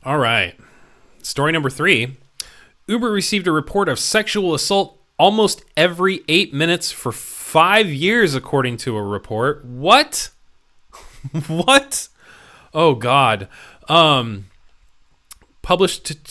All right. Story number 3. Uber received a report of sexual assault almost every 8 minutes for 5 years, according to a report. What? What? Oh, God. Published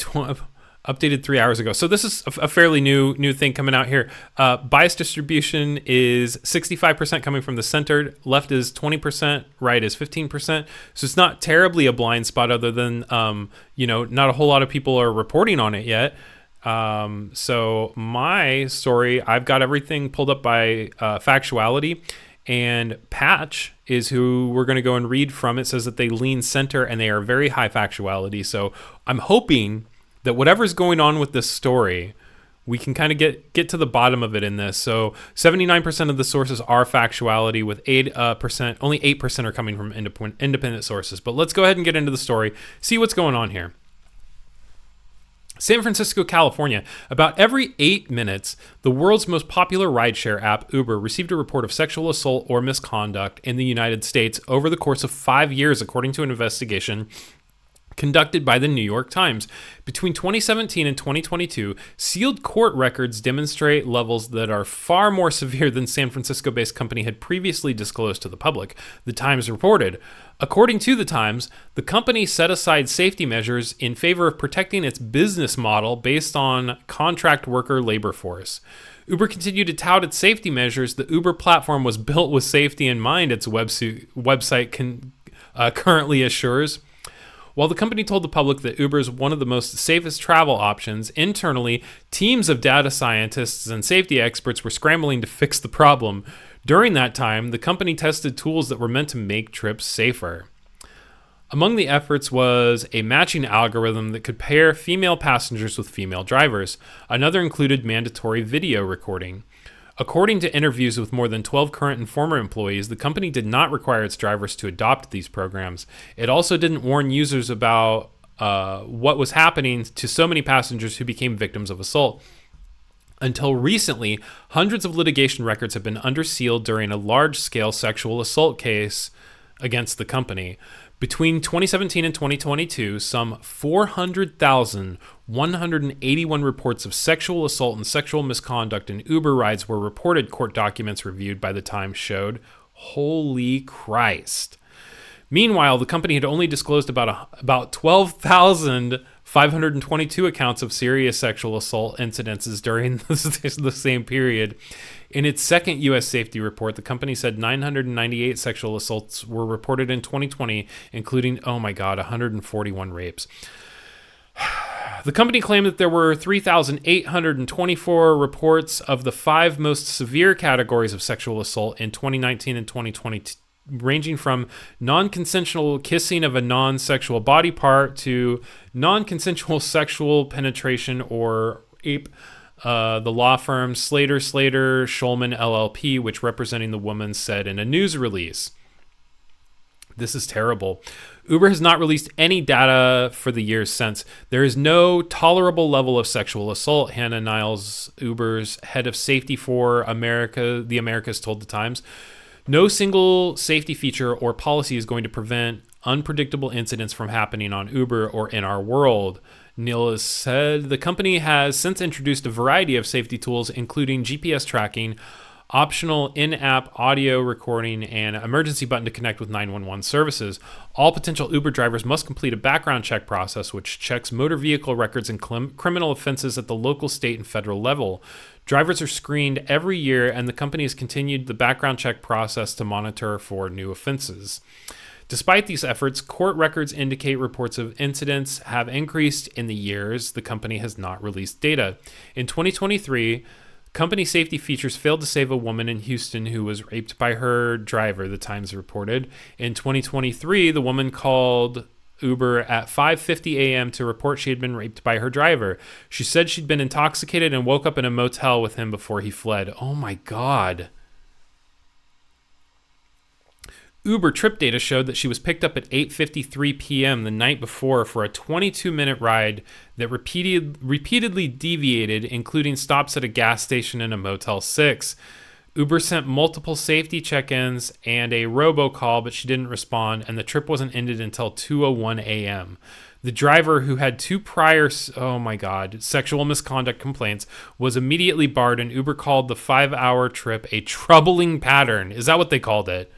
updated 3 hours ago. So this is a fairly new thing coming out here. Bias distribution is 65% coming from the center. Left is 20%. Right is 15%. So it's not terribly a blind spot, other than not a whole lot of people are reporting on it yet. So my story, I've got everything pulled up by factuality. And Patch is who we're going to go and read from. It says that they lean center and they are very high factuality. So I'm hoping that whatever's going on with this story, we can kind of get to the bottom of it in this. So 79% of the sources are factuality, with 8%, only 8% are coming from independent sources. But let's go ahead and get into the story, see what's going on here. San Francisco, California. About every 8 minutes, the world's most popular rideshare app, Uber, received a report of sexual assault or misconduct in the United States over the course of 5 years, according to an investigation conducted by the New York Times. Between 2017 and 2022, sealed court records demonstrate levels that are far more severe than San Francisco-based company had previously disclosed to the public, the Times reported. According to the Times, the company set aside safety measures in favor of protecting its business model based on contract worker labor force. Uber continued to tout its safety measures. The Uber platform was built with safety in mind, its website currently assures. While the company told the public that Uber is one of the most safest travel options, internally, teams of data scientists and safety experts were scrambling to fix the problem. During that time, the company tested tools that were meant to make trips safer. Among the efforts was a matching algorithm that could pair female passengers with female drivers. Another included mandatory video recording. According to interviews with more than 12 current and former employees, the company did not require its drivers to adopt these programs. It also didn't warn users about what was happening to so many passengers who became victims of assault. Until recently, hundreds of litigation records have been under seal during a large-scale sexual assault case against the company. Between 2017 and 2022, some 400,181 reports of sexual assault and sexual misconduct in Uber rides were reported, court documents reviewed by the Times showed. Holy Christ. Meanwhile, the company had only disclosed about 12,522 accounts of serious sexual assault incidences during the same period. In its second U.S. safety report, the company said 998 sexual assaults were reported in 2020, including, 141 rapes. The company claimed that there were 3,824 reports of the 5 most severe categories of sexual assault in 2019 and 2020, ranging from non-consensual kissing of a non-sexual body part to non-consensual sexual penetration or rape. The law firm Slater Shulman LLP, which representing the woman, said in a news release. This is terrible. Uber has not released any data for the years since. There is no tolerable level of sexual assault, Hannah Niles, Uber's head of safety for the Americas, told the Times. No single safety feature or policy is going to prevent unpredictable incidents from happening on Uber or in our world. Neil has said the company has since introduced a variety of safety tools, including GPS tracking, optional in-app audio recording, and emergency button to connect with 911 services. All potential Uber drivers must complete a background check process, which checks motor vehicle records and criminal offenses at the local, state, and federal level. Drivers are screened every year, and the company has continued the background check process to monitor for new offenses. Despite these efforts, court records indicate reports of incidents have increased in the years. The company has not released data. In 2023, company safety features failed to save a woman in Houston who was raped by her driver, the Times reported. In 2023, the woman called Uber at 5:50 a.m. to report she had been raped by her driver. She said she'd been intoxicated and woke up in a motel with him before he fled. Oh my God. Uber trip data showed that she was picked up at 8:53 p.m. the night before for a 22-minute ride that repeatedly deviated, including stops at a gas station and a Motel 6. Uber sent multiple safety check-ins and a robocall, but she didn't respond, and the trip wasn't ended until 2:01 a.m. The driver, who had 2 prior, sexual misconduct complaints, was immediately barred, and Uber called the 5-hour trip a troubling pattern. Is that what they called it?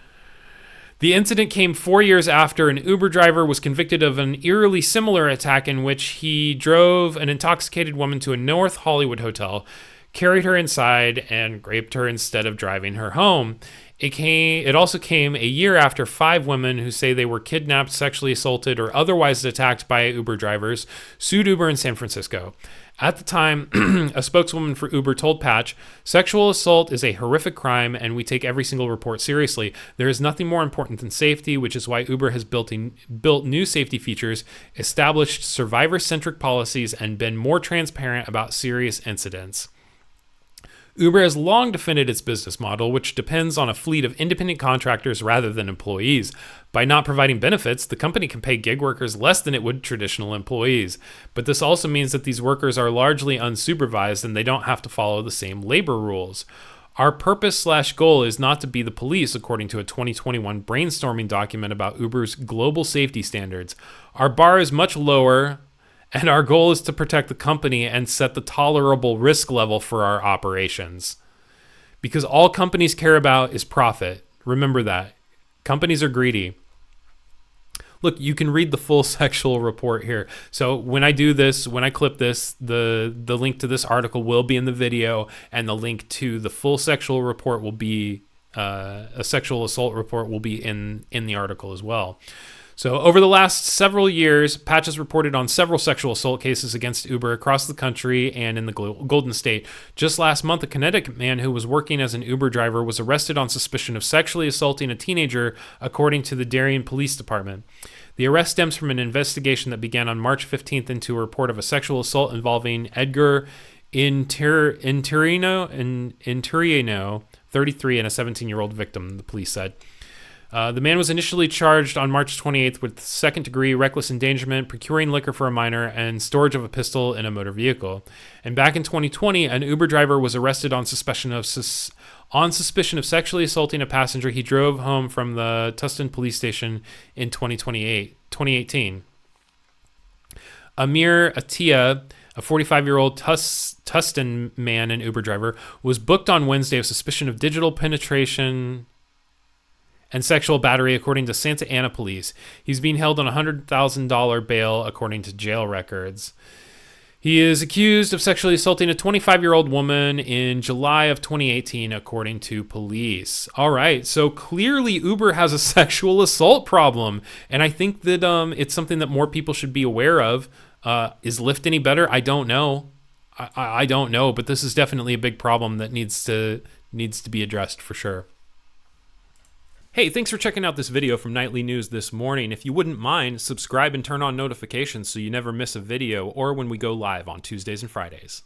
The incident came 4 years after an Uber driver was convicted of an eerily similar attack in which he drove an intoxicated woman to a North Hollywood hotel, carried her inside, and raped her instead of driving her home. It also came a year after 5 women who say they were kidnapped, sexually assaulted, or otherwise attacked by Uber drivers sued Uber in San Francisco. At the time, a spokeswoman for Uber told Patch, "Sexual assault is a horrific crime, and we take every single report seriously. There is nothing more important than safety, which is why Uber has built new safety features, established survivor-centric policies, and been more transparent about serious incidents." Uber has long defended its business model, which depends on a fleet of independent contractors rather than employees. By not providing benefits, the company can pay gig workers less than it would traditional employees. But this also means that these workers are largely unsupervised and they don't have to follow the same labor rules. Our purpose/goal is not to be the police, according to a 2021 brainstorming document about Uber's global safety standards. Our bar is much lower, and our goal is to protect the company and set the tolerable risk level for our operations. Because all companies care about is profit. Remember that. Companies are greedy. Look, you can read the full sexual report here. So when I do this, when I clip this, the link to this article will be in the video, and the link to the full sexual report will be, a sexual assault report will be in the article as well. So over the last several years, Patch has reported on several sexual assault cases against Uber across the country and in the Golden State. Just last month, a Connecticut man who was working as an Uber driver was arrested on suspicion of sexually assaulting a teenager, according to the Darien Police Department. The arrest stems from an investigation that began on March 15th into a report of a sexual assault involving Edgar Interiano, 33, and a 17-year-old victim, the police said. The man was initially charged on March 28th with second-degree reckless endangerment, procuring liquor for a minor, and storage of a pistol in a motor vehicle. And back in 2020, an Uber driver was arrested on suspicion of sexually assaulting a passenger he drove home from the Tustin police station in 2018. Amir Attia, a 45-year-old Tustin man and Uber driver, was booked on Wednesday of suspicion of digital penetration and sexual battery, according to Santa Ana police. He's being held on a $100,000 bail, according to jail records. He is accused of sexually assaulting a 25-year-old woman in July of 2018, according to police. All right, so clearly Uber has a sexual assault problem, and I think that it's something that more people should be aware of. Is Lyft any better? I don't know. I don't know, but this is definitely a big problem that needs to be addressed for sure. Hey, thanks for checking out this video from Nightly News this morning. If you wouldn't mind, subscribe and turn on notifications so you never miss a video or when we go live on Tuesdays and Fridays.